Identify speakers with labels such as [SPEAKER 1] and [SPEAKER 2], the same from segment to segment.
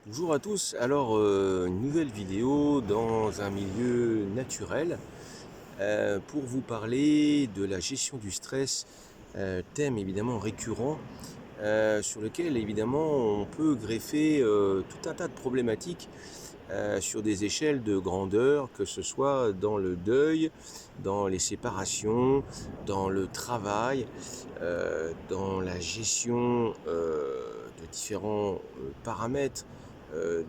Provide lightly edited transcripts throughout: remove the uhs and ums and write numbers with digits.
[SPEAKER 1] Bonjour à tous, alors une nouvelle vidéo dans un milieu naturel pour vous parler de la gestion du stress, thème évidemment récurrent sur lequel évidemment on peut greffer tout un tas de problématiques sur des échelles de grandeur, que ce soit dans le deuil, dans les séparations, dans le travail, dans la gestion de différents paramètres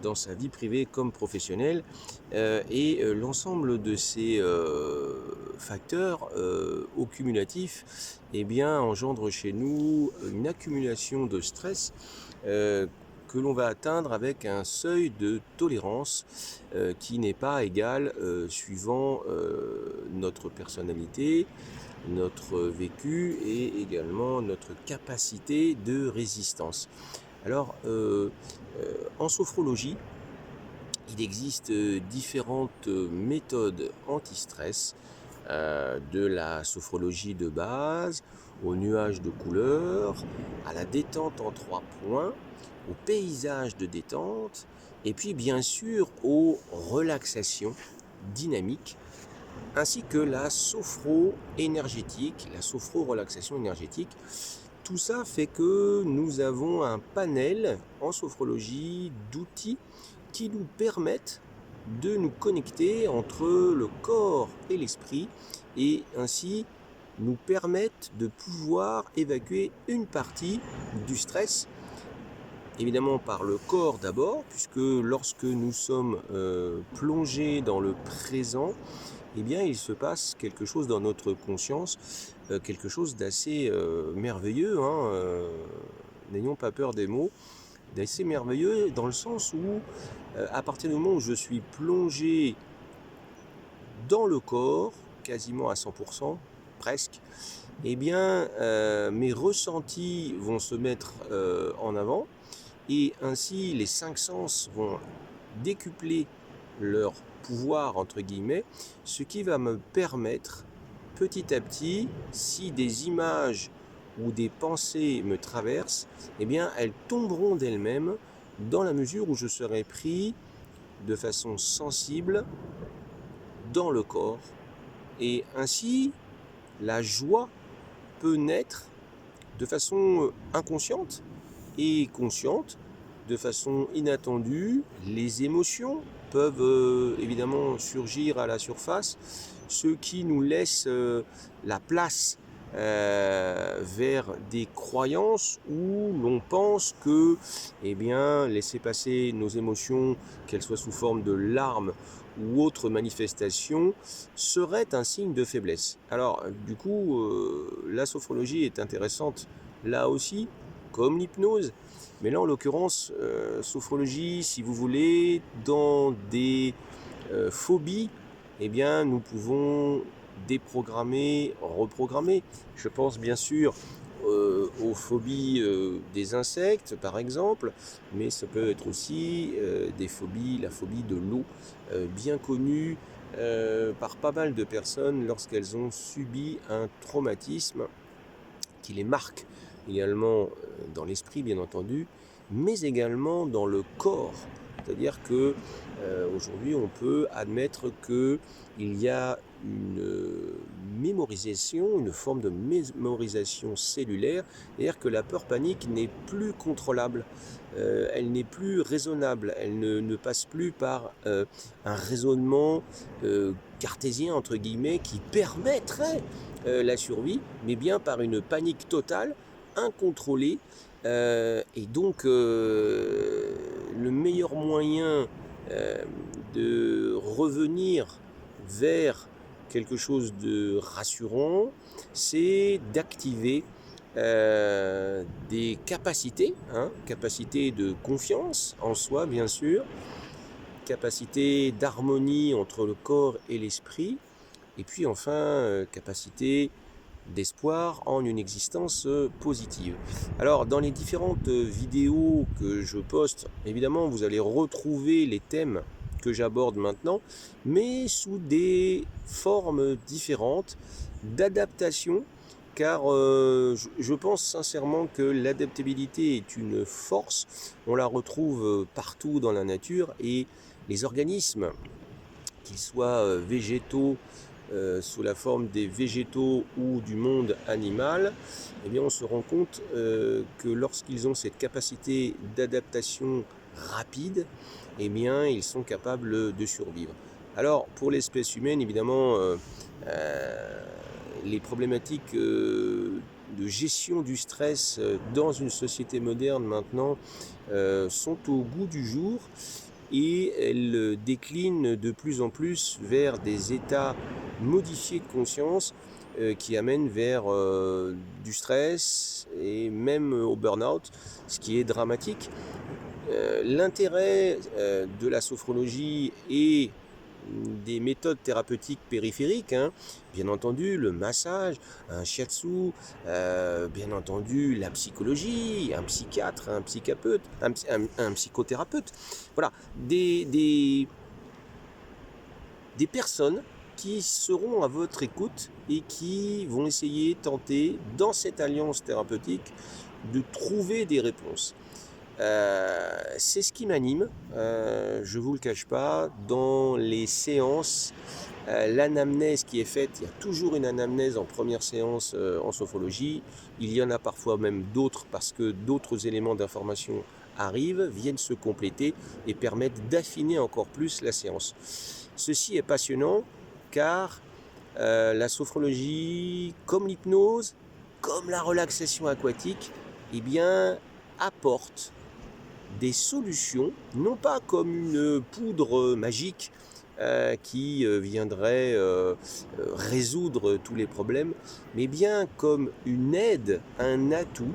[SPEAKER 1] dans sa vie privée comme professionnelle. L'ensemble de ces facteurs au cumulatif eh bien, engendre chez nous une accumulation de stress que l'on va atteindre avec un seuil de tolérance qui n'est pas égal suivant notre personnalité, notre vécu et également notre capacité de résistance. Alors, en sophrologie, il existe différentes méthodes anti-stress, de la sophrologie de base, au nuage de couleurs, à la détente en 3 points, au paysage de détente, et puis bien sûr aux relaxations dynamiques, ainsi que la sophro-énergétique, la sophro-relaxation énergétique. Tout ça fait que nous avons un panel en sophrologie d'outils qui nous permettent de nous connecter entre le corps et l'esprit et ainsi nous permettent de pouvoir évacuer une partie du stress, évidemment par le corps d'abord, puisque lorsque nous sommes plongés dans le présent, eh bien il se passe quelque chose dans notre conscience, quelque chose d'assez merveilleux, hein, n'ayons pas peur des mots, d'assez merveilleux dans le sens où à partir du moment où je suis plongé dans le corps, quasiment à 100%, presque, eh bien mes ressentis vont se mettre en avant et ainsi les 5 sens vont décupler leur pouvoir entre guillemets, ce qui va me permettre petit à petit, si des images ou des pensées me traversent, eh bien elles tomberont d'elles-mêmes dans la mesure où je serai pris de façon sensible dans le corps. Et ainsi, la joie peut naître de façon inconsciente et consciente, de façon inattendue. Les émotions peuvent évidemment surgir à la surface, ce qui nous laisse la place vers des croyances où l'on pense que eh bien, laisser passer nos émotions, qu'elles soient sous forme de larmes ou autres manifestations, serait un signe de faiblesse. Alors du coup, la sophrologie est intéressante là aussi, comme l'hypnose, mais là en l'occurrence, sophrologie, si vous voulez, dans des phobies, eh bien nous pouvons déprogrammer, reprogrammer. Je pense bien sûr aux phobies des insectes par exemple, mais ça peut être aussi des phobies, la phobie de l'eau, bien connue par pas mal de personnes lorsqu'elles ont subi un traumatisme qui les marque également dans l'esprit bien entendu, mais également dans le corps. C'est-à-dire que aujourd'hui on peut admettre qu'il y a une mémorisation, une forme de mémorisation cellulaire, c'est-à-dire que la peur panique n'est plus contrôlable, elle n'est plus raisonnable, elle ne passe plus par un raisonnement cartésien entre guillemets qui permettrait la survie, mais bien par une panique totale, incontrôlée. Et donc, le meilleur moyen de revenir vers quelque chose de rassurant, c'est d'activer des capacités, hein, capacité de confiance en soi, bien sûr, capacité d'harmonie entre le corps et l'esprit, et puis enfin, capacité d'espoir en une existence positive. Alors dans les différentes vidéos que je poste, évidemment vous allez retrouver les thèmes que j'aborde maintenant, mais sous des formes différentes d'adaptation car je pense sincèrement que l'adaptabilité est une force. On la retrouve partout dans la nature et les organismes, qu'ils soient végétaux, sous la forme des végétaux ou du monde animal, eh bien on se rend compte que lorsqu'ils ont cette capacité d'adaptation rapide, eh bien ils sont capables de survivre. Alors pour l'espèce humaine, évidemment, les problématiques de gestion du stress dans une société moderne maintenant sont au goût du jour et elles déclinent de plus en plus vers des états modifiés de conscience qui amènent vers du stress et même au burn-out, ce qui est dramatique. L'intérêt de la sophrologie et des méthodes thérapeutiques périphériques, hein, bien entendu le massage, un shiatsu, bien entendu la psychologie, un psychiatre, un psychothérapeute, un psychothérapeute. Voilà, des personnes qui seront à votre écoute et qui vont essayer, tenter, dans cette alliance thérapeutique, de trouver des réponses. C'est ce qui m'anime, je ne vous le cache pas, dans les séances, l'anamnèse qui est faite, il y a toujours une anamnèse en première séance en sophrologie, il y en a parfois même d'autres parce que d'autres éléments d'information arrivent, viennent se compléter et permettent d'affiner encore plus la séance. Ceci est passionnant car la sophrologie, comme l'hypnose, comme la relaxation aquatique, eh bien, apporte des solutions, non pas comme une poudre magique qui viendrait résoudre tous les problèmes, mais bien comme une aide, un atout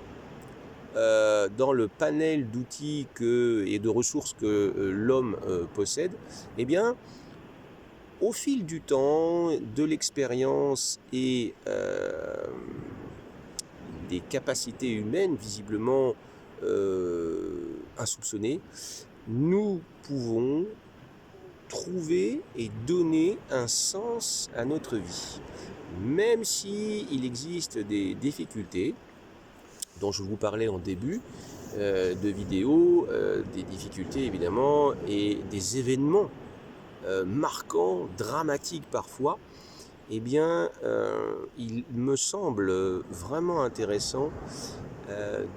[SPEAKER 1] dans le panel d'outils et de ressources que l'homme possède. Eh bien, au fil du temps, de l'expérience et des capacités humaines visiblement insoupçonnées, nous pouvons trouver et donner un sens à notre vie. Même s'il existe des difficultés, dont je vous parlais en début de vidéo, des difficultés évidemment, et des événements marquants, dramatiques parfois, eh bien, il me semble vraiment intéressant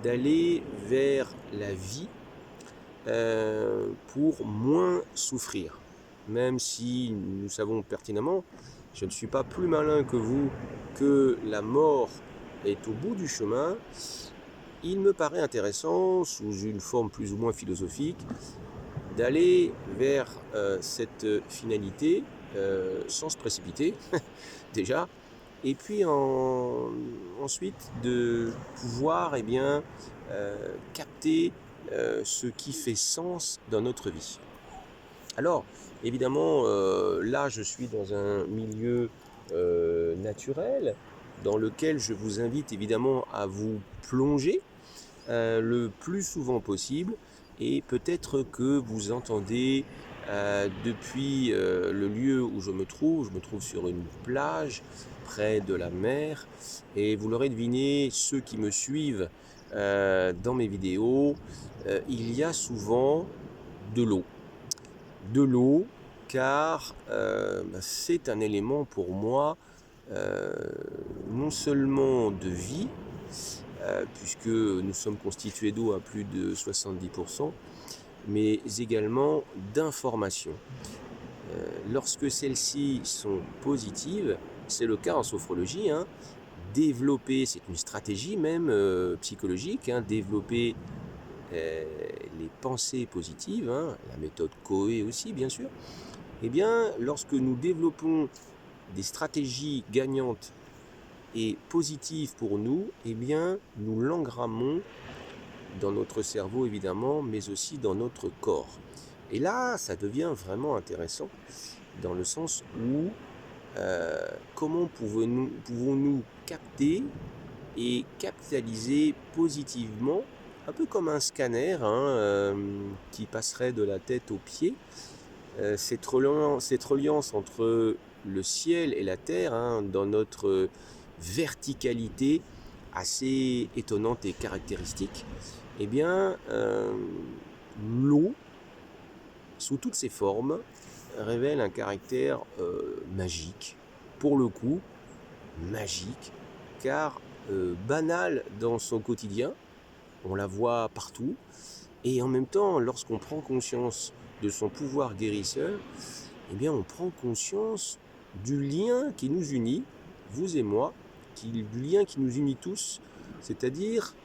[SPEAKER 1] d'aller vers la vie pour moins souffrir. Même si nous savons pertinemment, je ne suis pas plus malin que vous, que la mort est au bout du chemin, il me paraît intéressant, sous une forme plus ou moins philosophique, d'aller vers cette finalité sans se précipiter, déjà, et puis ensuite de pouvoir capter ce qui fait sens dans notre vie. Alors, évidemment, là, je suis dans un milieu naturel dans lequel je vous invite évidemment à vous plonger le plus souvent possible et peut-être que vous entendez depuis le lieu où je me trouve sur une plage près de la mer et vous l'aurez deviné, ceux qui me suivent dans mes vidéos, il y a souvent de l'eau. De l'eau car c'est un élément pour moi non seulement de vie, puisque nous sommes constitués d'eau à plus de 70%, mais également d'information. Lorsque celles-ci sont positives, c'est le cas en sophrologie, hein, développer, c'est une stratégie même psychologique, hein, développer les pensées positives, hein, la méthode Coé aussi bien sûr, eh bien lorsque nous développons des stratégies gagnantes et positives pour nous, eh bien nous l'engrammons dans notre cerveau évidemment, mais aussi dans notre corps. Et là, ça devient vraiment intéressant, dans le sens où comment pouvons-nous capter et capitaliser positivement, un peu comme un scanner hein, qui passerait de la tête aux pieds, cette reliance entre le ciel et la terre hein, dans notre verticalité assez étonnante et caractéristique, eh bien, l'eau, sous toutes ses formes, révèle un caractère magique, pour le coup, magique, car banal dans son quotidien, on la voit partout, et en même temps, lorsqu'on prend conscience de son pouvoir guérisseur, eh bien, on prend conscience du lien qui nous unit, vous et moi, du lien qui nous unit tous, c'est-à-dire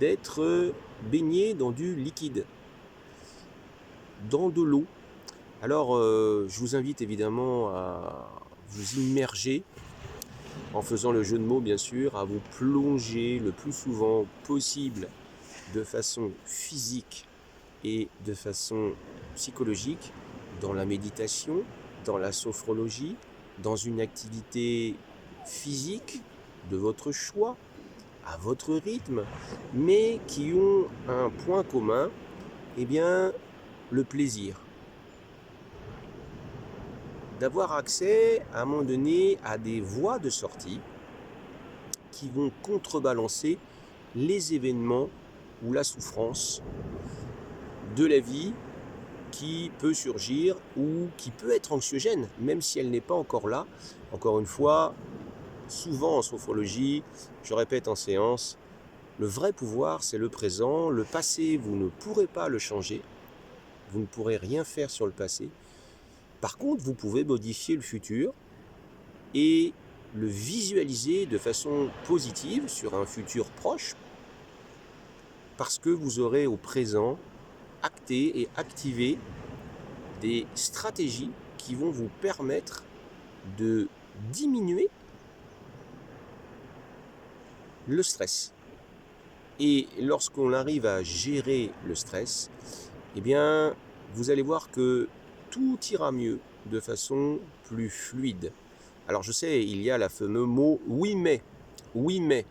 [SPEAKER 1] d'être baigné dans du liquide, dans de l'eau. Alors, je vous invite évidemment à vous immerger, en faisant le jeu de mots bien sûr, à vous plonger le plus souvent possible de façon physique et de façon psychologique dans la méditation, dans la sophrologie, dans une activité physique de votre choix, à votre rythme, mais qui ont un point commun, eh bien, le plaisir. D'avoir accès à un moment donné à des voies de sortie qui vont contrebalancer les événements ou la souffrance de la vie qui peut surgir ou qui peut être anxiogène, même si elle n'est pas encore là. Encore une fois, souvent en sophrologie, je répète en séance, le vrai pouvoir c'est le présent, le passé vous ne pourrez pas le changer, vous ne pourrez rien faire sur le passé. Par contre, vous pouvez modifier le futur et le visualiser de façon positive sur un futur proche parce que vous aurez au présent acté et activé des stratégies qui vont vous permettre de diminuer le stress. Et lorsqu'on arrive à gérer le stress, eh bien, vous allez voir que tout ira mieux de façon plus fluide. Alors je sais, il y a le fameux mot « oui mais ». Oui mais.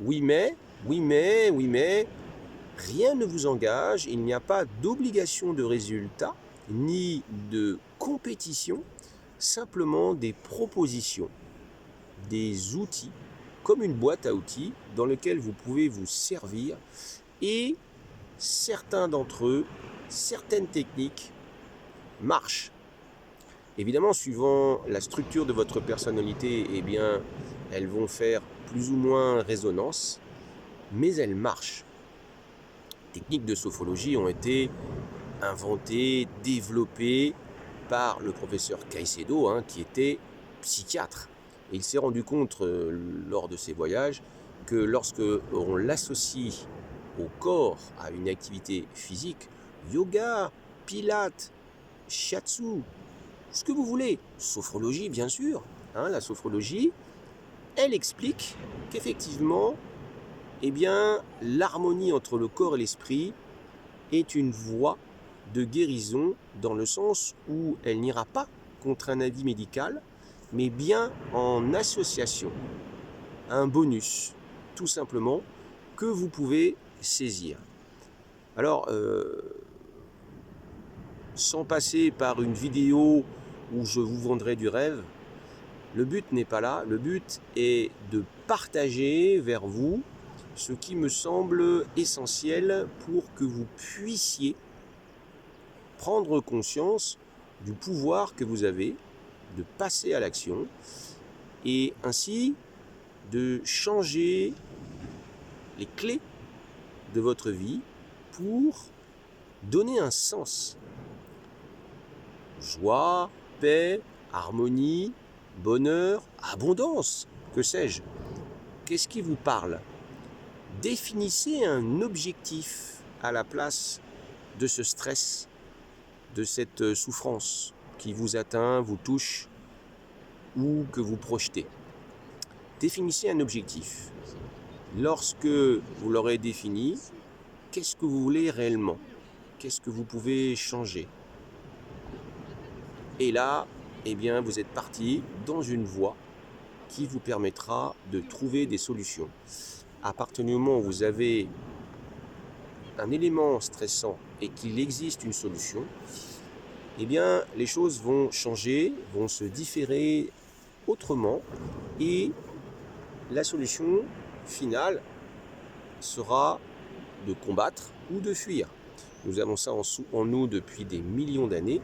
[SPEAKER 1] Oui mais, oui mais, oui mais. Rien ne vous engage, il n'y a pas d'obligation de résultat, ni de compétition, simplement des propositions, des outils, comme une boîte à outils dans laquelle vous pouvez vous servir et certains d'entre eux, certaines techniques marchent. Évidemment, suivant la structure de votre personnalité, eh bien, elles vont faire plus ou moins résonance, mais elles marchent. Les techniques de sophrologie ont été inventées, développées par le professeur Caicedo, qui était psychiatre. Et il s'est rendu compte lors de ses voyages que lorsque on l'associe au corps, à une activité physique, yoga, pilates, shiatsu, ce que vous voulez, sophrologie bien sûr, la sophrologie, elle explique qu'effectivement, eh bien, l'harmonie entre le corps et l'esprit est une voie de guérison dans le sens où elle n'ira pas contre un avis médical, mais bien en association, un bonus, tout simplement, que vous pouvez saisir. Alors, sans passer par une vidéo où je vous vendrai du rêve, le but n'est pas là, le but est de partager vers vous ce qui me semble essentiel pour que vous puissiez prendre conscience du pouvoir que vous avez de passer à l'action et ainsi de changer les clés de votre vie pour donner un sens. Joie, paix, harmonie, bonheur, abondance, que sais-je. Qu'est-ce qui vous parle ? Définissez un objectif à la place de ce stress, de cette souffrance qui vous atteint, vous touche ou que vous projetez. Définissez un objectif. Lorsque vous l'aurez défini, qu'est-ce que vous voulez réellement ? Qu'est-ce que vous pouvez changer ? Et là, eh bien, vous êtes parti dans une voie qui vous permettra de trouver des solutions. À partir du moment où vous avez un élément stressant et qu'il existe une solution, eh bien, les choses vont changer, vont se différer autrement et la solution finale sera de combattre ou de fuir. Nous avons ça en nous depuis des millions d'années.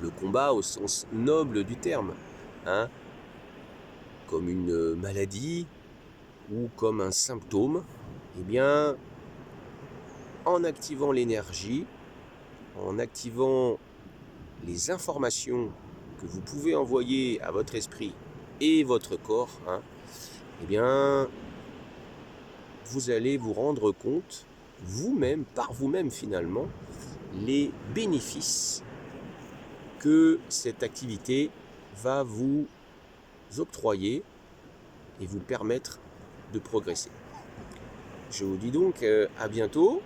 [SPEAKER 1] Le combat au sens noble du terme, hein, comme une maladie ou comme un symptôme, eh bien, en activant l'énergie, en activant les informations que vous pouvez envoyer à votre esprit et votre corps, hein, eh bien, vous allez vous rendre compte vous-même, par vous-même finalement, les bénéfices que cette activité va vous octroyer et vous permettre de progresser. Je vous dis donc à bientôt.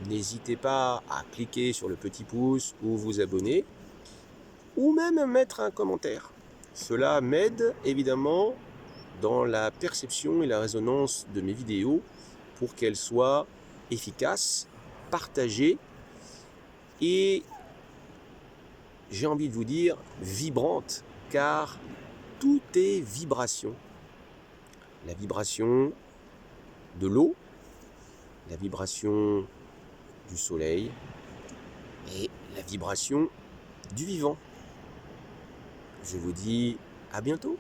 [SPEAKER 1] N'hésitez pas à cliquer sur le petit pouce ou vous abonner ou même mettre un commentaire. Cela m'aide évidemment dans la perception et la résonance de mes vidéos pour qu'elles soient efficaces, partagées et, j'ai envie de vous dire, vibrantes, car tout est vibration. La vibration de l'eau, la vibration du soleil et la vibration du vivant. Je vous dis à bientôt.